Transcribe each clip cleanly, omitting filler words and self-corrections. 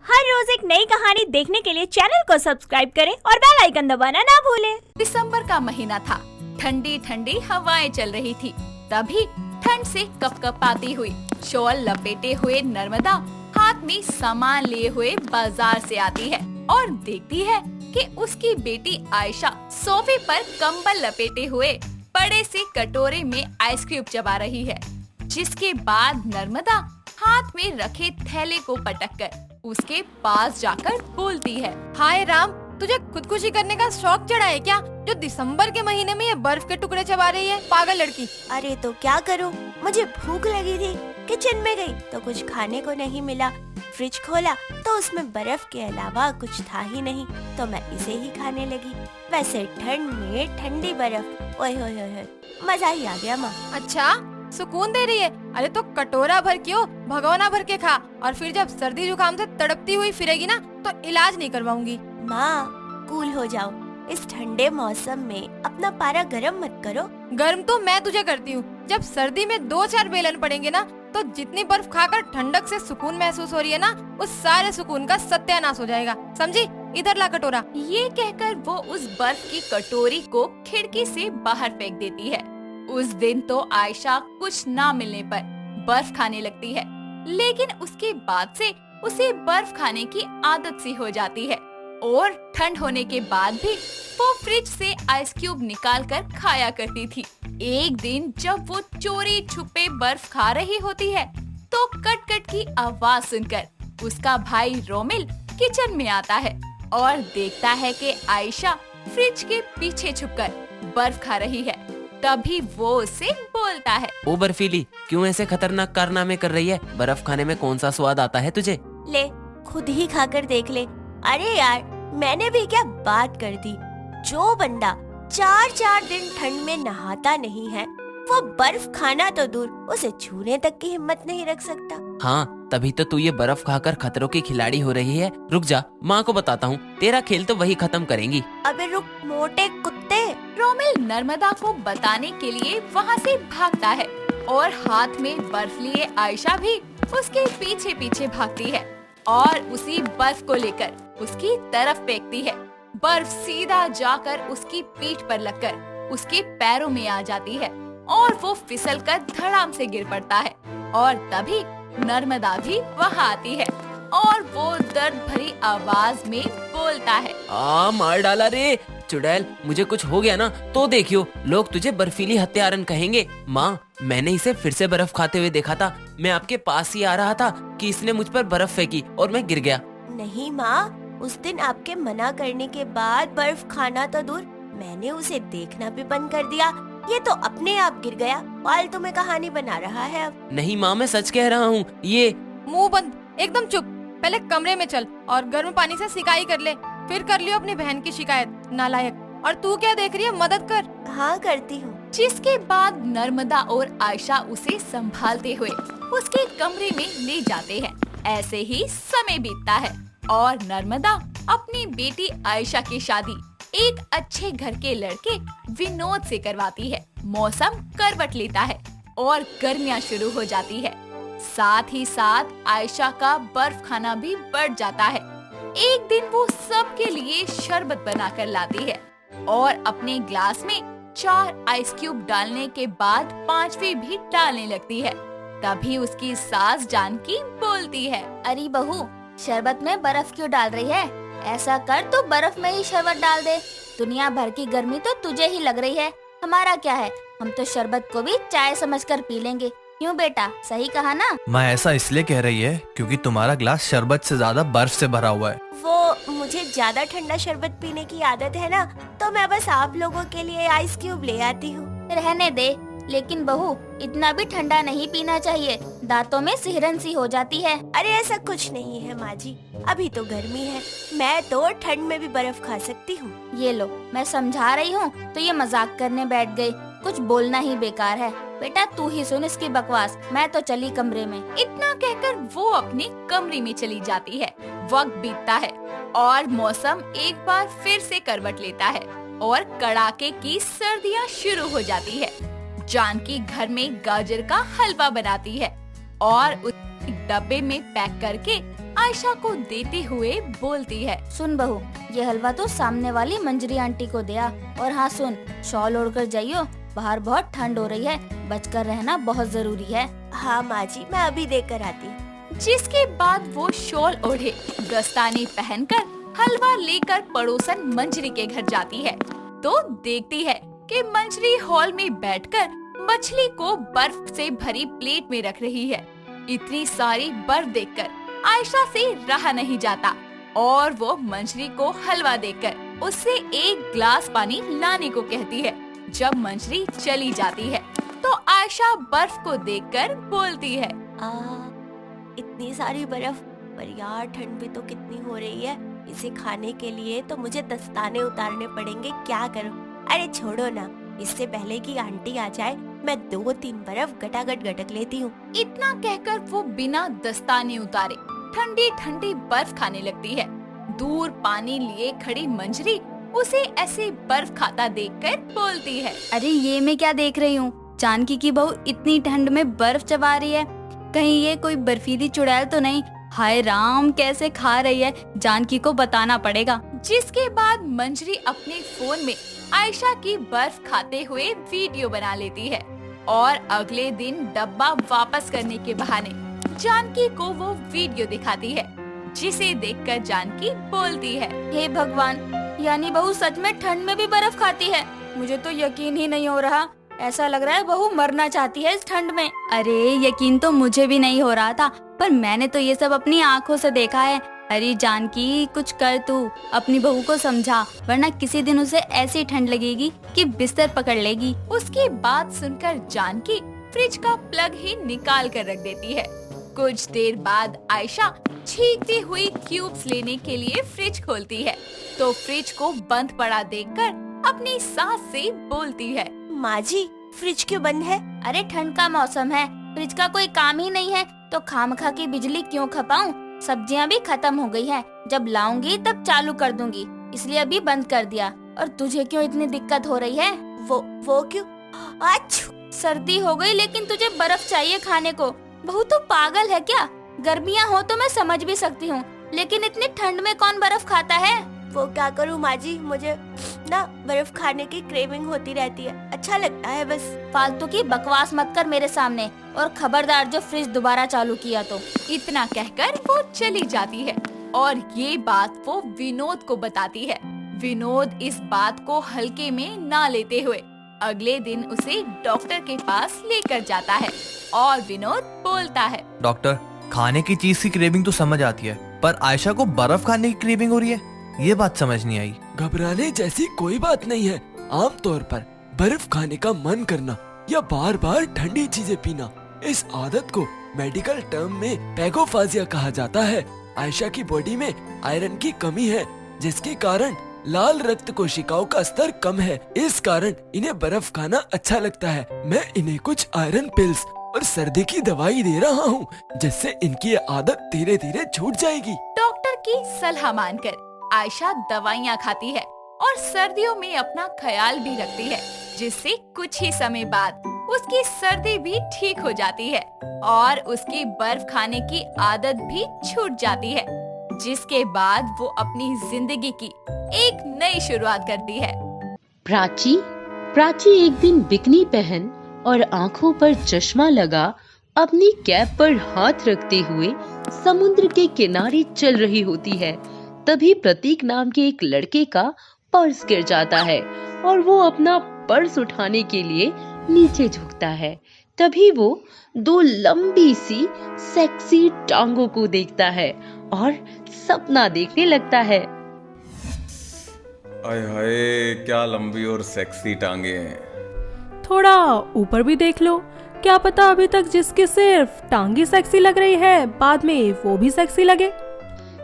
हर रोज एक नई कहानी देखने के लिए चैनल को सब्सक्राइब करें और बेल आइकन दबाना ना भूलें। दिसंबर का महीना था। ठंडी ठंडी हवाएं चल रही थी। तभी ठंड से कपकपाती हुई शॉल लपेटे हुए नर्मदा हाथ में सामान लिए हुए बाजार से आती है और देखती है कि उसकी बेटी आयशा सोफे पर कंबल लपेटे हुए बड़े से कटोरे में आइसक्रीम चबा रही है। जिसके बाद नर्मदा हाथ में रखे थैले को पटककर उसके पास जाकर बोलती है, हाय राम, तुझे खुदकुशी करने का शौक चढ़ा है क्या, जो दिसंबर के महीने में ये बर्फ के टुकड़े चबा रही है, पागल लड़की। अरे तो क्या करूं, मुझे भूख लगी थी, किचन में गई तो कुछ खाने को नहीं मिला। फ्रिज खोला तो उसमें बर्फ के अलावा कुछ था ही नहीं, तो मैं इसे ही खाने लगी। वैसे ठंड में ठंडी बर्फ, ओए होए होए, मजा ही आ गया माँ। अच्छा, सुकून दे रही है। अरे तो कटोरा भर क्यों, भगोना भर के खा, और फिर जब सर्दी जुकाम से तड़पती हुई फिरेगी ना तो इलाज नहीं करवाऊंगी। माँ कूल हो जाओ, इस ठंडे मौसम में अपना पारा गर्म मत करो। गर्म तो मैं तुझे करती हूँ। जब सर्दी में 2-4 बेलन पड़ेंगे ना, तो जितनी बर्फ खाकर ठंडक से सुकून महसूस हो रही है ना, उस सारे सुकून का सत्यानाश हो जाएगा, समझी। इधर ला कटोरा। ये कहकर वो उस बर्फ की कटोरी को खिड़की से बाहर फेंक देती है। उस दिन तो आयशा कुछ ना मिलने पर बर्फ खाने लगती है, लेकिन उसके बाद से उसे बर्फ खाने की आदत सी हो जाती है और ठंड होने के बाद भी वो फ्रिज से आइस क्यूब निकाल कर खाया करती थी। एक दिन जब वो चोरी छुपे बर्फ खा रही होती है तो कट कट की आवाज सुनकर उसका भाई रोमिल किचन में आता है और देखता है कि आयशा फ्रिज के पीछे छुपकर बर्फ खा रही है। तभी वो उससे बोलता है, ओ बर्फीली, क्यों ऐसे खतरनाक कारनामे कर रही है? बर्फ खाने में कौन सा स्वाद आता है तुझे? ले खुद ही खाकर देख ले। अरे यार, मैंने भी क्या बात कर दी। जो बंदा 4-4 दिन ठंड में नहाता नहीं है, वो बर्फ खाना तो दूर, उसे छूने तक की हिम्मत नहीं रख सकता। हाँ, तभी तो तू ये बर्फ खाकर खतरों की खिलाड़ी हो रही है। रुक जा, माँ को बताता हूँ, तेरा खेल तो वही खत्म करेंगी। अबे रुक मोटे कुत्ते। रोमिल नर्मदा को बताने के लिए वहाँ से भागता है और हाथ में बर्फ लिए आयशा भी उसके पीछे पीछे भागती है और उसी बर्फ को लेकर उसकी तरफ फेंकती है। बर्फ सीधा जाकर उसकी पीठ पर लगकर उसके पैरों में आ जाती है और वो फिसलकर धड़ाम से गिर पड़ता है। और तभी नर्मदा भी वहाँ आती है और वो दर्द भरी आवाज में बोलता है, मार डाला रे चुड़ैल, मुझे कुछ हो गया ना तो देखियो, लोग तुझे बर्फीली हत्यारन कहेंगे। माँ, मैंने इसे फिर से बर्फ खाते हुए देखा था। मैं आपके पास ही आ रहा था कि इसने मुझ पर बर्फ फेंकी और मैं गिर गया। नहीं माँ, उस दिन आपके मना करने के बाद बर्फ खाना तो दूर, मैंने उसे देखना भी बंद कर दिया। ये तो अपने आप गिर गया। फालतू में कहानी बना रहा है अब। नहीं माँ, मैं सच कह रहा हूँ। ये मुंह बंद, एकदम चुप। पहले कमरे में चल और गर्म पानी से सिकाई कर ले, फिर कर लियो अपनी बहन की शिकायत, नालायक। और तू क्या देख रही है, मदद कर। हाँ करती हूँ। जिसके बाद नर्मदा और आयशा उसे संभालते हुए उसके कमरे में ले जाते हैं। ऐसे ही समय बीतता है और नर्मदा अपनी बेटी आयशा की शादी एक अच्छे घर के लड़के विनोद से करवाती है। मौसम करवट लेता है और गर्मियाँ शुरू हो जाती है। साथ ही साथ आयशा का बर्फ खाना भी बढ़ जाता है। एक दिन वो सबके लिए शरबत बनाकर लाती है और अपने ग्लास में 4 आइस क्यूब डालने के बाद 5वीं भी डालने लगती है। तभी उसकी सास जानकी बोलती है, अरे बहू, शरबत में बर्फ क्यों डाल रही है? ऐसा कर, तो बर्फ में ही शरबत डाल दे। दुनिया भर की गर्मी तो तुझे ही लग रही है, हमारा क्या है? हम तो शरबत को भी चाय समझकर पी लेंगे। क्यों बेटा, सही कहा ना? माँ ऐसा इसलिए कह रही है क्योंकि तुम्हारा ग्लास शरबत से ज्यादा बर्फ से भरा हुआ है। वो मुझे ज्यादा ठंडा शरबत पीने की आदत है ना, तो मैं बस आप लोगों के लिए आइस क्यूब ले आती हूँ। रहने दे, लेकिन बहू इतना भी ठंडा नहीं पीना चाहिए, दांतों में सिहरन सी हो जाती है। अरे ऐसा कुछ नहीं है माँ जी, अभी तो गर्मी है, मैं तो ठंड में भी बर्फ खा सकती हूँ। ये लो, मैं समझा रही हूँ तो ये मजाक करने बैठ गई। कुछ बोलना ही बेकार है। बेटा तू ही सुन इसकी बकवास, मैं तो चली कमरे में। इतना कहकर वो अपने कमरे में चली जाती है। वक्त बीतता है और मौसम एक बार फिर से करवट लेता है और कड़ाके की सर्दियाँ शुरू हो जाती है। जानकी घर में गाजर का हलवा बनाती है और उस डब्बे में पैक करके आयशा को देते हुए बोलती है। सुन बहू, ये हलवा तो सामने वाली मंजरी आंटी को दिया। और हाँ सुन, शॉल ओढ़कर जाइयो, बाहर बहुत ठंड हो रही है, बचकर रहना बहुत जरूरी है। हाँ माँ जी, मैं अभी देकर आती हूँ। जिसके बाद वो शॉल ओढ़े, दस्ताने पहनकर हलवा लेकर पड़ोसन मंजरी के घर जाती है तो देखती है कि मंजरी हॉल में बैठकर मछली को बर्फ से भरी प्लेट में रख रही है। इतनी सारी बर्फ देखकर आयशा से रहा नहीं जाता और वो मंजरी को हलवा देकर उससे एक ग्लास पानी लाने को कहती है। जब मंजरी चली जाती है तो आयशा बर्फ को देखकर बोलती है, इतनी सारी बर्फ, पर यार ठंड भी तो कितनी हो रही है। इसे खाने के लिए तो मुझे दस्ताने उतारने पड़ेंगे, क्या करूं? अरे छोड़ो ना, इससे पहले कि आंटी आ जाए मैं 2-3 बर्फ गटागट गटक लेती हूँ। इतना कहकर वो बिना दस्ताने उतारे ठंडी ठंडी बर्फ खाने लगती है। दूर पानी लिए खड़ी मंजरी उसे ऐसे बर्फ खाता देखकर बोलती है, अरे ये मैं क्या देख रही हूँ? जानकी की बहू इतनी ठंड में बर्फ चबा रही है, कहीं ये कोई बर्फीली चुड़ैल तो नहीं? हाय राम, कैसे खा रही है, जानकी को बताना पड़ेगा। जिसके बाद मंजरी अपने फोन में आयशा की बर्फ खाते हुए वीडियो बना लेती है और अगले दिन डब्बा वापस करने के बहाने जानकी को वो वीडियो दिखाती है, जिसे देखकर जानकी बोलती है, हे भगवान, यानी बहू सच में ठंड में भी बर्फ खाती है? मुझे तो यकीन ही नहीं हो रहा। ऐसा लग रहा है बहू मरना चाहती है इस ठंड में। अरे यकीन तो मुझे भी नहीं हो रहा था, पर मैंने तो ये सब अपनी आँखों से देखा है। अरे जानकी, कुछ कर तू, अपनी बहू को समझा, वरना किसी दिन उसे ऐसी ठंड लगेगी कि बिस्तर पकड़ लेगी। उसकी बात सुनकर जानकी फ्रिज का प्लग ही निकाल कर रख देती है। कुछ देर बाद आयशा छींकती हुई क्यूब्स लेने के लिए फ्रिज खोलती है तो फ्रिज को बंद पड़ा देखकर अपनी सास से बोलती है, माँ जी, फ्रिज क्यों बंद है? अरे ठंड का मौसम है, फ्रिज का कोई काम ही नहीं है तो खामखा की बिजली क्यों खपाऊं? सब्जियां भी खत्म हो गई हैं, जब लाऊंगी तब चालू कर दूंगी, इसलिए अभी बंद कर दिया। और तुझे क्यों इतनी दिक्कत हो रही है? वो क्यों? अच्छा, सर्दी हो गई लेकिन तुझे बर्फ चाहिए खाने को। बहू तो पागल है क्या? गर्मियाँ हो तो मैं समझ भी सकती हूँ, लेकिन इतनी ठंड में कौन बर्फ खाता है? वो क्या करूँ माँ जी, मुझे ना बर्फ खाने की क्रेविंग होती रहती है, अच्छा लगता है बस। फालतू की बकवास मत कर मेरे सामने, और खबरदार जो फ्रिज दोबारा चालू किया तो। इतना कहकर वो चली जाती है और ये बात वो विनोद को बताती है। विनोद इस बात को हल्के में ना लेते हुए अगले दिन उसे डॉक्टर के पास लेकर जाता है और विनोद बोलता है, डॉक्टर, खाने की चीज की क्रेविंग तो समझ आती है, पर आयशा को बर्फ खाने की क्रेविंग हो रही है, ये बात समझ नहीं आई। घबराने जैसी कोई बात नहीं है। आमतौर पर बर्फ खाने का मन करना या बार बार ठंडी चीजें पीना, इस आदत को मेडिकल टर्म में पैगोफाजिया कहा जाता है। आयशा की बॉडी में आयरन की कमी है, जिसके कारण लाल रक्त कोशिकाओं का स्तर कम है। इस कारण इन्हें बर्फ खाना अच्छा लगता है। मैं इन्हें कुछ आयरन पिल्स और सर्दी की दवाई दे रहा हूँ, जिससे इनकी ये आदत धीरे धीरे छूट जाएगी। डॉक्टर की सलाह मानकर आयशा दवाइयाँ खाती है और सर्दियों में अपना ख्याल भी रखती है, जिससे कुछ ही समय बाद उसकी सर्दी भी ठीक हो जाती है और उसकी बर्फ खाने की आदत भी छूट जाती है, जिसके बाद वो अपनी जिंदगी की एक नई शुरुआत करती है। प्राची एक दिन बिकनी पहन और आंखों पर चश्मा लगा अपनी कैप पर हाथ रखते हुए समुद्र के किनारे चल रही होती है। तभी प्रतीक नाम के एक लड़के का पर्स गिर जाता है और वो अपना पर्स उठाने के लिए नीचे झुकता है। तभी वो 2 लंबी सी सेक्सी टांगों को देखता है और सपना देखने लगता है। आय हाय, क्या लंबी और सेक्सी टांगे हैं। थोड़ा ऊपर भी देख लो, क्या पता अभी तक जिसकी सिर्फ टांगी सेक्सी लग रही है, बाद में वो भी सेक्सी लगे।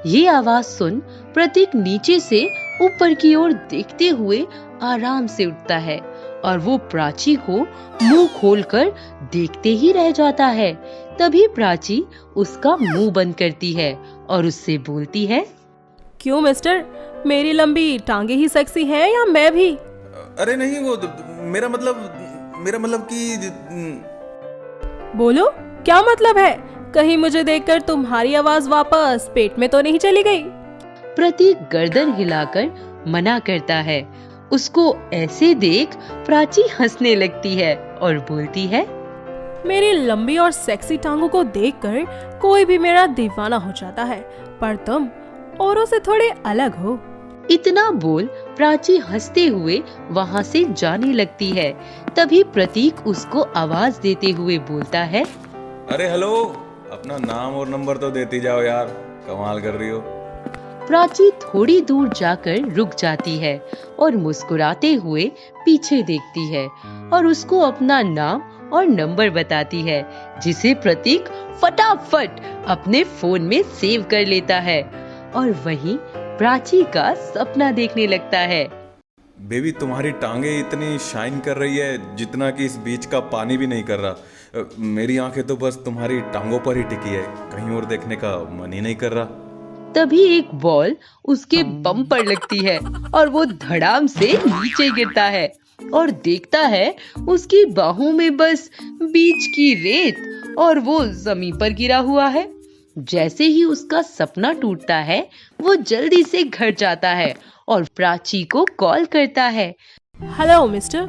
ये आवाज सुन प्रतीक नीचे से ऊपर की ओर देखते हुए आराम से उठता है और वो प्राची को मुंह खोलकर देखते ही रह जाता है। तभी प्राची उसका मुंह बंद करती है और उससे बोलती है, क्यों मिस्टर, मेरी लंबी टांगे ही सेक्सी हैं या मैं भी? अरे नहीं, वो मेरा मतलब कि बोलो, क्या मतलब है? कहीं मुझे देखकर तुम्हारी आवाज वापस पेट में तो नहीं चली गई? प्रतीक गर्दन हिलाकर मना करता है। उसको ऐसे देख प्राची हंसने लगती है और बोलती है, मेरी लंबी और सेक्सी टांगों को देखकर कोई भी मेरा दीवाना हो जाता है, पर तुम औरों से थोड़े अलग हो। इतना बोल प्राची हंसते हुए वहाँ से जाने लगती है। तभी प्रतीक उसको आवाज देते हुए बोलता है, अरे हेलो, अपना नाम और नंबर तो देती जाओ यार, कमाल कर रही हो। प्राची थोड़ी दूर जाकर रुक जाती है और मुस्कुराते हुए पीछे देखती है और उसको अपना नाम और नंबर बताती है, जिसे प्रतीक फटाफट अपने फोन में सेव कर लेता है और वहीं प्राची का सपना देखने लगता है। बेबी, तुम्हारी टांगे इतनी शाइन कर रही है जितना कि इस बीच का पानी भी नहीं कर रहा। मेरी आंखें तो बस तुम्हारी टांगों पर ही टिकी है, कहीं और देखने का मन ही नहीं कर रहा। तभी एक बॉल उसके बम पर लगती है और वो धड़ाम से नीचे गिरता है और देखता है उसकी बाहों में बस बीच की रेत और वो जमीन पर गिरा हुआ है। जैसे ही उसका सपना टूटता है वो जल्दी से घर जाता है और प्राची को कॉल करता है। हेलो मिस्टर,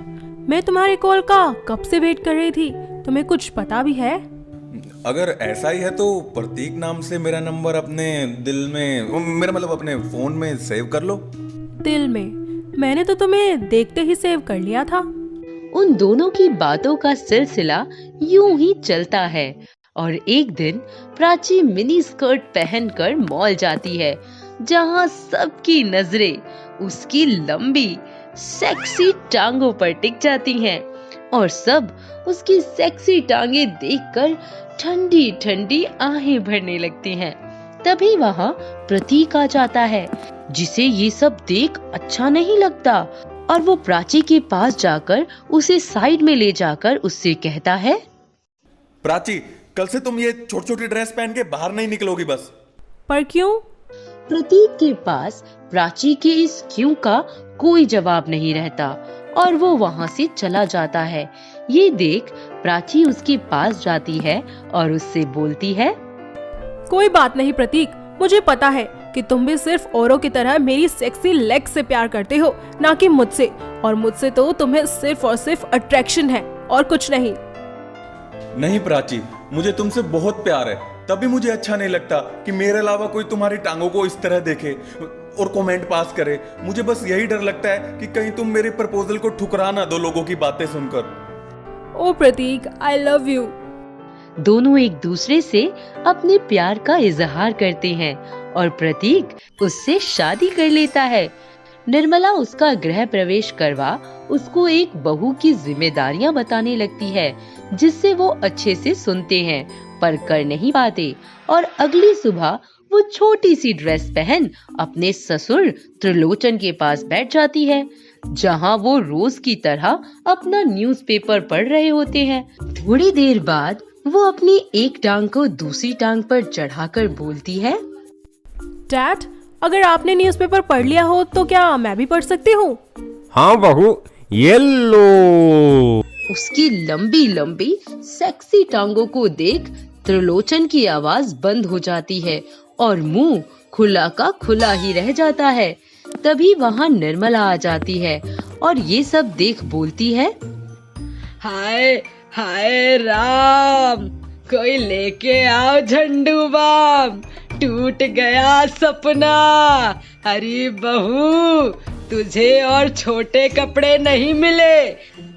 मैं तुम्हारे कॉल का कब से वेट कर रही थी, तुम्हें कुछ पता भी है? अगर ऐसा ही है तो प्रतीक नाम से मेरा नंबर अपने दिल में, मेरा मतलब अपने फोन में सेव कर लो। दिल में? मैंने तो तुम्हें देखते ही सेव कर लिया था। उन दोनों की बातों का सिलसिला यूं ही चलता है और एक दिन प्राची मिनी स्कर्ट पहनकर मॉल जाती है, जहां सबकी नजरें उसकी लंबी सेक्सी टांगों पर टिक जाती हैं और सब उसकी सेक्सी टांगे देखकर ठंडी ठंडी आहें भरने लगती हैं। तभी वहां प्रतीक आ जाता है, जिसे ये सब देख अच्छा नहीं लगता और वो प्राची के पास जाकर उसे साइड में ले जाकर उससे कहता है, प्राची, कल से तुम ये छोटी छोटी ड्रेस पहन के बाहर नहीं निकलोगी बस। पर क्यों? प्रतीक के पास प्राची के इस क्यों का कोई जवाब नहीं रहता और वो वहाँ से चला जाता है। ये देख प्राची उसके पास जाती है और उससे बोलती है, कोई बात नहीं प्रतीक, मुझे पता है कि तुम भी सिर्फ औरों की तरह मेरी सेक्सी लेग से प्यार करते हो, ना कि मुझसे, और मुझसे तो तुम्हें सिर्फ और सिर्फ अट्रैक्शन है और कुछ नहीं। नहीं प्राची, मुझे तुमसे बहुत प्यार है, तभी मुझे अच्छा नहीं लगता कि मेरे अलावा कोई तुम्हारी टांगों को इस तरह देखे और कमेंट पास करे। मुझे बस यही डर लगता है कि कहीं तुम मेरे प्रपोजल को ठुकरा ना दो लोगों की बातें सुनकर। ओ प्रतीक, आई लव यू। दोनों एक दूसरे से अपने प्यार का इजहार करते हैं और प्रतीक उससे शादी कर लेता है। निर्मला उसका गृह प्रवेश करवा उसको एक बहू की जिम्मेदारियां बताने लगती है, जिससे वो अच्छे से सुनते हैं पर कर नहीं पाते और अगली सुबह वो छोटी सी ड्रेस पहन अपने ससुर त्रिलोचन के पास बैठ जाती है, जहां वो रोज की तरह अपना न्यूज़पेपर पढ़ रहे होते हैं। थोड़ी देर बाद वो अपनी एक टांग को दूसरी टांग पर चढ़ाकर बोलती है, डैड, अगर आपने न्यूज़पेपर पढ़ लिया हो तो क्या मैं भी पढ़ सकती हूँ? हाँ बहू, ये लो। उसकी लंबी लंबी सेक्सी टांगों को देख त्रिलोचन की आवाज बंद हो जाती है और मुंह खुला का खुला ही रह जाता है। तभी वहाँ निर्मला आ जाती है और ये सब देख बोलती है, हाय हाय राम, कोई लेके आओ झंडू बाम, टूट गया सपना। अरे बहू, तुझे और छोटे कपड़े नहीं मिले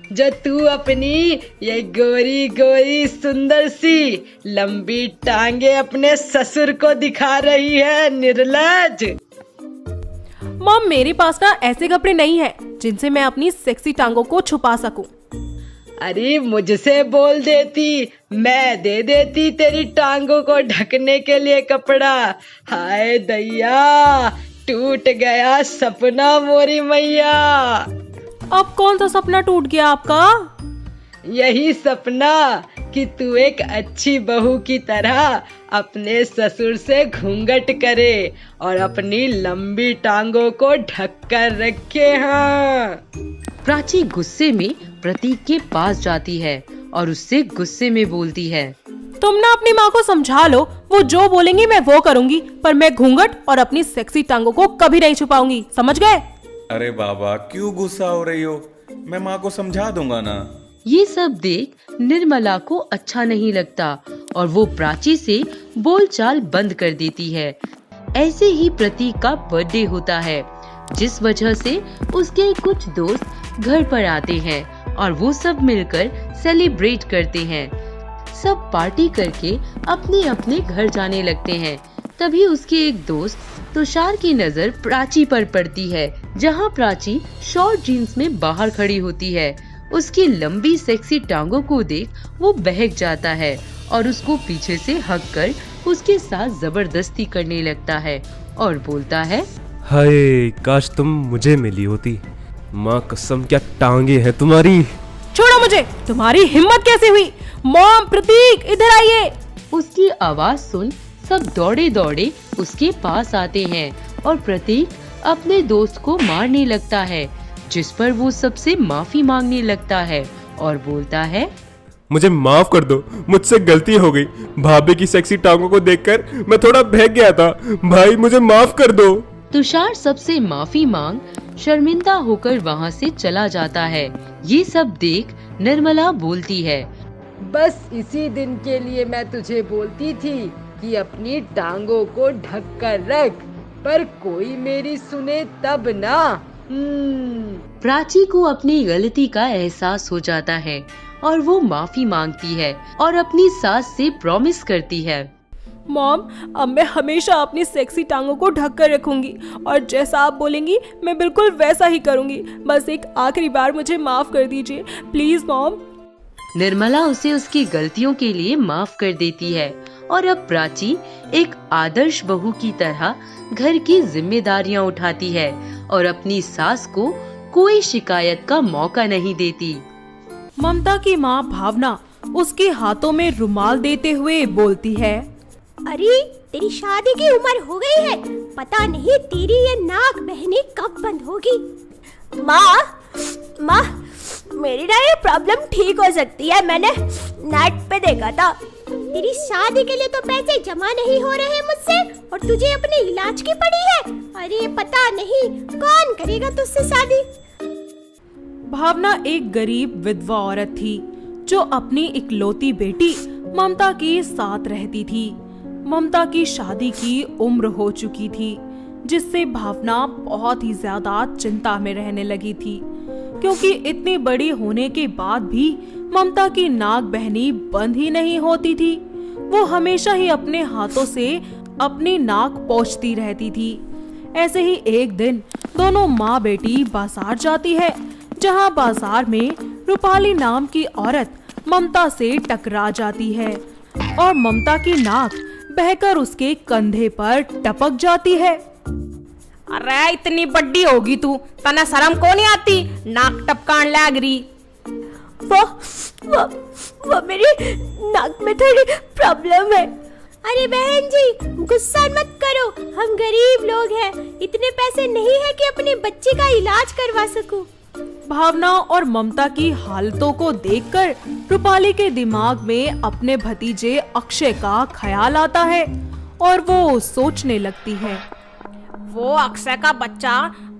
जो तू अपनी ये गोरी गोरी सुंदर सी लंबी टांगे अपने ससुर को दिखा रही है, निर्लज। मॉम, मेरे पास ना ऐसे कपड़े नहीं है जिनसे मैं अपनी सेक्सी टांगों को छुपा सकूं। अरे मुझसे बोल देती, मैं दे देती तेरी टांगों को ढकने के लिए कपड़ा। हाय दैया, टूट गया सपना मोरी मैया। अब कौन सा सपना टूट गया आपका? यही सपना कि तू एक अच्छी बहू की तरह अपने ससुर से घूंघट करे और अपनी लंबी टांगों को ढक कर रखे। हाँ। प्राची गुस्से में प्रतीक के पास जाती है और उससे गुस्से में बोलती है, तुम ना अपनी माँ को समझा लो, वो जो बोलेंगी मैं वो करूंगी, पर मैं घूंघट और अपनी सेक्सी टांगों को कभी नहीं छुपाऊंगी, समझ गए? अरे बाबा क्यों गुस्सा हो रही हो, मैं माँ को समझा दूंगा ना। ये सब देख निर्मला को अच्छा नहीं लगता और वो प्राची से बोलचाल बंद कर देती है। ऐसे ही प्रतीक का बर्थडे होता है, जिस वजह से उसके कुछ दोस्त घर पर आते हैं और वो सब मिलकर सेलिब्रेट करते हैं। सब पार्टी करके अपने अपने घर जाने लगते हैं। तभी उसके एक दोस्त तुषार की नजर प्राची पर पड़ती है, जहाँ प्राची शॉर्ट जीन्स में बाहर खड़ी होती है। उसकी लंबी सेक्सी टांगों को देख वो बहक जाता है और उसको पीछे से हक कर उसके साथ जबरदस्ती करने लगता है और बोलता है, हाय काश तुम मुझे मिली होती, माँ कसम क्या टांगे हैं तुम्हारी। छोड़ो मुझे, तुम्हारी हिम्मत कैसे हुई? मॉम, प्रतीक इधर आइए। उसकी आवाज सुन सब दौड़े दौड़े उसके पास आते हैं और प्रतीक अपने दोस्त को मारने लगता है, जिस पर वो सबसे माफी मांगने लगता है और बोलता है, मुझे माफ कर दो, मुझसे गलती हो गई। भाभी की सेक्सी टांगों को देखकर मैं थोड़ा बहक गया था, भाई मुझे माफ कर दो। तुषार सबसे माफी मांग शर्मिंदा होकर वहाँ से चला जाता है। ये सब देख निर्मला बोलती है, बस इसी दिन के लिए मैं तुझे बोलती थी कि अपनी टांगों को ढक कर रख, पर कोई मेरी सुने तब ना। प्राची को अपनी गलती का एहसास हो जाता है और वो माफी मांगती है और अपनी सास से प्रॉमिस करती है, मॉम, अब मैं हमेशा अपनी सेक्सी टांगों को ढक कर रखूंगी और जैसा आप बोलेंगी मैं बिल्कुल वैसा ही करूंगी। बस एक आखिरी बार मुझे माफ कर दीजिए, प्लीज मॉम। निर्मला उसे उसकी गलतियों के लिए माफ कर देती है और अब प्राची एक आदर्श बहू की तरह घर की जिम्मेदारियां उठाती है और अपनी सास को कोई शिकायत का मौका नहीं देती। ममता की माँ भावना उसके हाथों में रुमाल देते हुए बोलती है, अरे तेरी शादी की उम्र हो गई है, पता नहीं तेरी ये नाक बहनी कब बंद होगी। माँ, मेरी ना ये प्रॉब्लम ठीक हो सकती है, मैंने नेट पे देखा था। तेरी शादी के लिए तो पैसे जमा नहीं हो रहे मुझसे और तुझे अपने इलाज की पड़ी है। अरे पता नहीं कौन करेगा तुझसे शादी। भावना एक गरीब विधवा औरत थी जो अपनी इकलौती बेटी ममता के साथ रहती थी। ममता की शादी की उम्र हो चुकी थी, जिससे भावना बहुत ही ज्यादा चिंता में रहने लगी थी, क्योंकि इतनी बड़ी होने के बाद भी ममता की नाक बहनी बंद ही नहीं होती थी। वो हमेशा ही अपने हाथों से अपनी नाक पोंछती रहती थी। ऐसे ही एक दिन दोनों माँ बेटी बाजार जाती है, जहाँ बाजार में रूपाली नाम की औरत ममता से टकरा जाती है और ममता की नाक बहकर उसके कंधे पर टपक जाती है। अरे इतनी बड्डी होगी तू, तना शर्म को नहीं आती, नाक टपकान लग रही। वो मेरी नाक में थोड़ी प्रॉब्लम है। अरे बहन जी गुस्सा मत करो, हम गरीब लोग हैं, इतने पैसे नहीं है कि अपने बच्चे का इलाज करवा सकूं। भावना और ममता की हालतों को देखकर रूपाली के दिमाग में अपने भतीजे अक्षय का ख्याल आता है और वो सोचने लगती है, वो अक्षय का बच्चा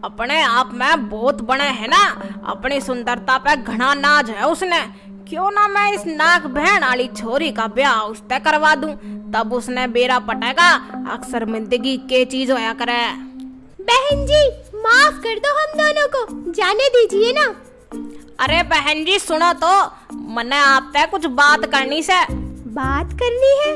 अपने आप में बहुत बड़ा है ना, अपनी सुंदरता पे घना नाज है उसने। क्यों ना मैं इस नाक बहन वाली छोरी का ब्याह उससे करवा दूं, तब उसने बेरा पटेगा। अक्सर जिंदगी के चीज होया करे। बहन जी माफ कर दो हम दोनों को, जाने दीजिए ना। अरे बहन जी सुनो तो, मने आपसे कुछ बात करनी से। बात करनी है?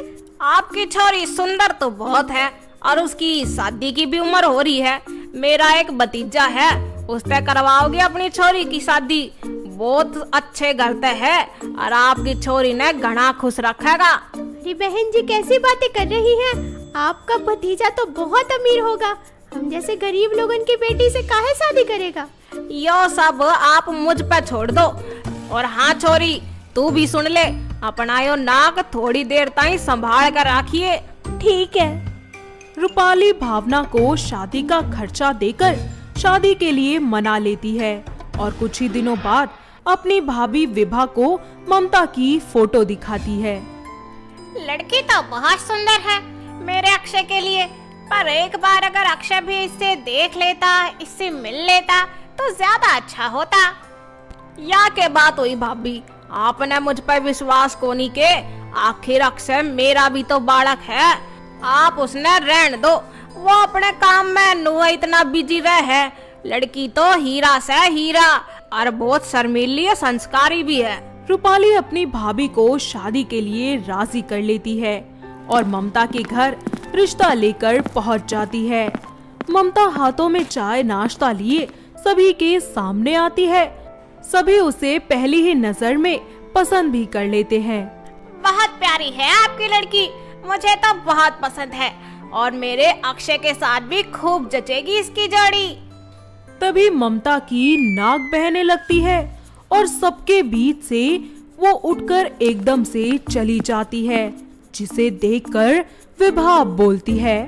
आपकी छोरी सुंदर तो बहुत है और उसकी शादी की भी उम्र हो रही है। मेरा एक भतीजा है, उससे करवाओगे अपनी छोरी की शादी? बहुत अच्छे घर से है और आपकी छोरी ने घना खुश रखेगा। अरे बहन जी कैसी बातें कर रही हैं? आपका भतीजा तो बहुत अमीर होगा, हम जैसे गरीब लोगों की बेटी से काहे शादी करेगा? यो सब आप मुझ पे छोड़ दो। और हाँ छोरी, तू भी सुन ले, अपना यो नाक थोड़ी देर ताई संभाल कर रखिए। ठीक है। रूपाली भावना को शादी का खर्चा देकर शादी के लिए मना लेती है और कुछ ही दिनों बाद अपनी भाभी विभा को ममता की फोटो दिखाती है। लड़की तो बहुत सुंदर है मेरे अक्षय के लिए, पर एक बार अगर अक्षय भी इससे देख लेता, इससे मिल लेता तो ज्यादा अच्छा होता। या के बात हुई भाभी, आपने मुझ पर विश्वास को नहीं के, आखिर अक्षय मेरा भी तो बालक है, आप उसने रहने दो, वो अपने काम में नुआ इतना बिजी रह है। लड़की तो हीरा से हीरा और बहुत शर्मीली और संस्कारी भी है। रूपाली अपनी भाभी को शादी के लिए राजी कर लेती है और ममता के घर रिश्ता लेकर पहुंच जाती है। ममता हाथों में चाय नाश्ता लिए सभी के सामने आती है। सभी उसे पहली ही नजर में पसंद भी कर लेते हैं। बहुत प्यारी है आपकी लड़की, मुझे तो बहुत पसंद है और मेरे अक्षय के साथ भी खूब जचेगी इसकी जोड़ी। तभी ममता की नाक बहने लगती है और सबके बीच से वो उठकर एकदम से चली जाती है, जिसे देखकर विभा बोलती है,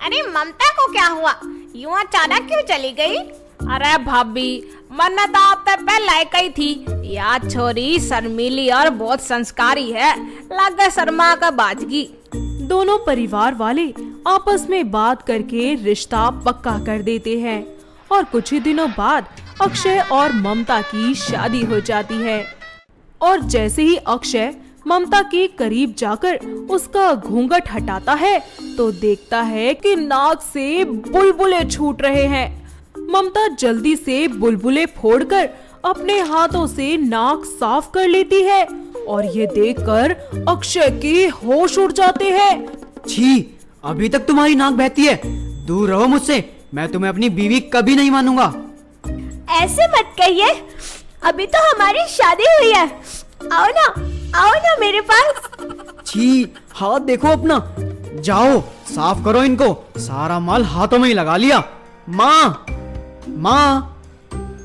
अरे ममता को क्या हुआ, यूं अचानक क्यों चली गई? अरे भाभी, मन्नत तो आप तक पहले ही थी, याद छोरी शर्मीली और बहुत संस्कारी है, लग गए शर्मा का बाजगी। दोनों परिवार वाले आपस में बात करके रिश्ता पक्का कर देते हैं और कुछ ही दिनों बाद अक्षय और ममता की शादी हो जाती है। और जैसे ही अक्षय ममता के करीब जाकर उसका घूंघट हटाता है तो देखता है कि नाक से बुलबुले छूट रहे हैं। ममता जल्दी से बुलबुले फोड़कर अपने हाथों से नाक साफ कर लेती है और ये देखकर अक्षय के होश उड़ जाते हैं। छी, अभी तक तुम्हारी नाक बहती है, दूर रहो मुझसे, मैं तुम्हें अपनी बीवी कभी नहीं मानूंगा। ऐसे मत कहिए, अभी तो हमारी शादी हुई है, आओ ना मेरे पास। छी, हाथ देखो अपना, जाओ साफ करो इनको, सारा माल हाथों में ही लगा लिया। माँ,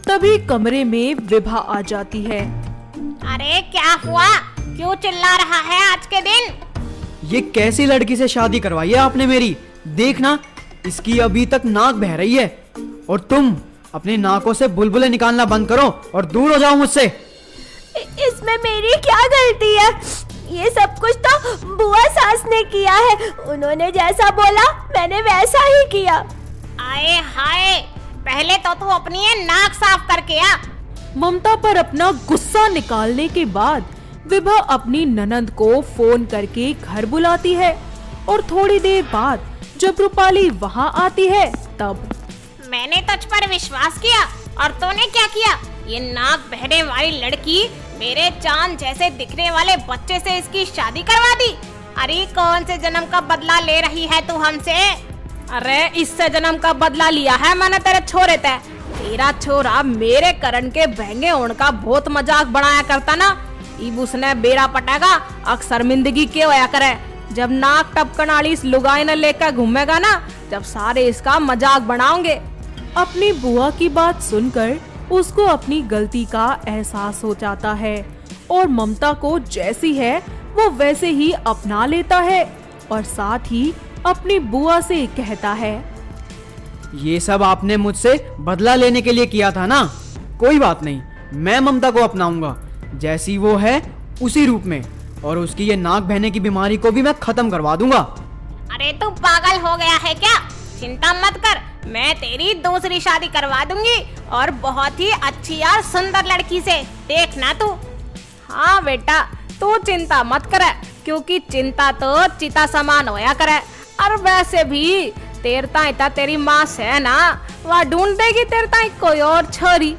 तभी कमरे में विभा आ जाती है। अरे क्या हुआ, क्यों चिल्ला रहा है आज के दिन? ये कैसी लड़की से शादी करवाई है आपने मेरी, देखना इसकी अभी तक नाक बह रही है, और तुम अपनी नाकों से बुलबुले निकालना बंद करो और दूर हो जाओ मुझसे। इसमें मेरी क्या गलती है, ये सब कुछ तो बुआ सास ने किया है, उन्होंने जैसा बोला मैंने वैसा ही किया। आए हाय, पहले तो तू अपनी ये नाक साफ करके आ। ममता पर अपना गुस्सा निकालने के बाद विभा अपनी ननंद को फोन करके घर बुलाती है और थोड़ी देर बाद जब रूपाली वहाँ आती है तब मैंने तुझ पर विश्वास किया और तूने क्या किया, ये नाक बहने वाली लड़की मेरे चांद जैसे दिखने वाले बच्चे से इसकी शादी करवा दी। अरे कौन से जन्म का बदला ले रही है तू हमसे? अरे इससे जन्म का बदला लिया है मैंने तेरे छोरे ते, तेरा छोरा मेरे करण के बहंगे होने का बहुत मजाक बनाया करता ना, इब उसने बेरा पटागा अक शर्मिंदगी क्यों होया करे, जब नाक टपकन वाली इस लुगाई ने लेकर घूमेगा ना, जब सारे इसका मजाक बनाओगे। अपनी बुआ की बात सुनकर उसको अपनी गलती का एहसास हो जाता है और ममता को जैसी है वो वैसे ही अपना लेता है और साथ ही अपनी बुआ से कहता है, ये सब आपने मुझसे बदला लेने के लिए किया था ना, कोई बात नहीं, मैं ममता को अपनाऊंगा जैसी वो है उसी रूप में, और उसकी ये नाक बहने की बीमारी को भी मैं खत्म करवा दूंगा। अरे तू पागल हो गया है क्या? चिंता मत कर, मैं तेरी दूसरी शादी करवा दूंगी और बहुत ही अच्छी और सुंदर लड़की से, देखना तू। हाँ बेटा, तू चिंता मत कर, क्योंकि चिंता तो चिता समान होया करे, और वैसे भी तेरता इता तेरी माँ से ना, वह ढूंढ देगी तेरता कोई और छोरी।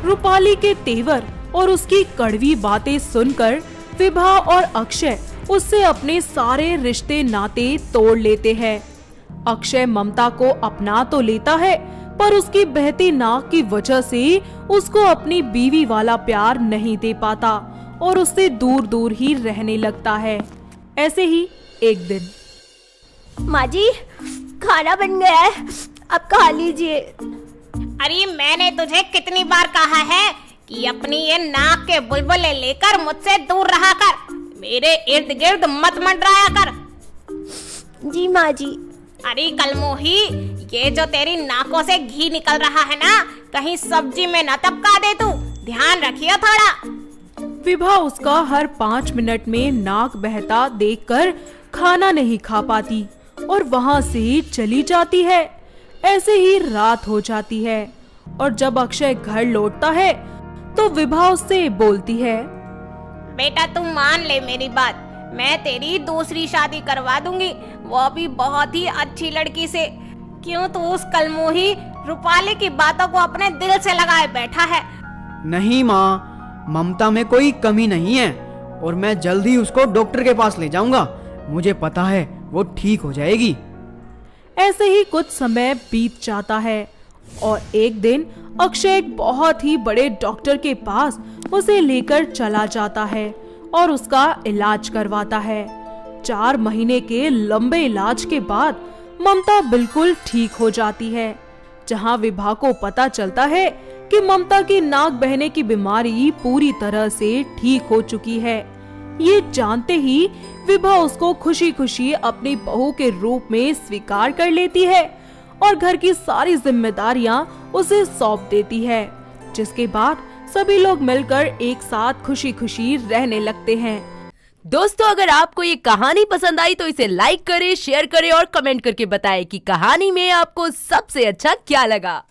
रूपाली के तेवर और उसकी कड़वी बातें सुनकर विभा और अक्षय उससे अपने सारे रिश्ते नाते तोड़ लेते हैं। अक्षय ममता को अपना तो लेता है पर उसकी बहती नाक की वजह से उसको अपनी बीवी वाला प्यार नहीं दे पाता और उससे दूर दूर ही रहने लगता है। ऐसे ही एक दिन, माँ जी खाना बन गया है, अब खा लीजिए। अरे मैंने तुझे कितनी बार कहा है कि अपनी ये नाक के बुलबुले लेकर मुझसे दूर रहा कर, मेरे इर्द गिर्द मत मंडराया कर। जी माँ जी। अरे कलमोही, ये जो तेरी नाकों से घी निकल रहा है ना, कहीं सब्जी में न टपका दे तू, ध्यान रखियो थोड़ा। विभा उसका हर 5 मिनट में नाक बहता देखकर खाना नहीं खा पाती और वहाँ से चली जाती है। ऐसे ही रात हो जाती है और जब अक्षय घर लौटता है तो विभा उससे बोलती है, बेटा तू मान ले मेरी बात, मैं तेरी दूसरी शादी करवा दूंगी, वो भी बहुत ही अच्छी लड़की से। क्यों तू उस कलमोही रूपाली की बातों को अपने दिल से लगाए बैठा है? नहीं माँ, ममता में कोई कमी नहीं है और मैं जल्द ही उसको डॉक्टर के पास ले जाऊंगा। मुझे पता है वो ठीक हो जाएगी। ऐसे ही कुछ समय बीत जाता है और एक दिन अक्षय एक बहुत ही बड़े डॉक्टर के पास उसे लेकर चला जाता है और उसका इलाज करवाता है। 4 महीने के लंबे इलाज के बाद ममता बिल्कुल ठीक हो जाती है। जहां विभा को पता चलता है कि ममता की नाक बहने की बीमारी पूरी तरह से ठीक हो चुकी है। ये जानते ही विभा उसको खुशी खुशी अपनी बहू के रूप में स्वीकार कर लेती है और घर की सारी जिम्मेदारियां उसे सौंप देती है, जिसके बाद सभी लोग मिलकर एक साथ खुशी खुशी रहने लगते हैं। दोस्तों, अगर आपको ये कहानी पसंद आई तो इसे लाइक करें, शेयर करें और कमेंट करके बताएं कि कहानी में आपको सबसे अच्छा क्या लगा।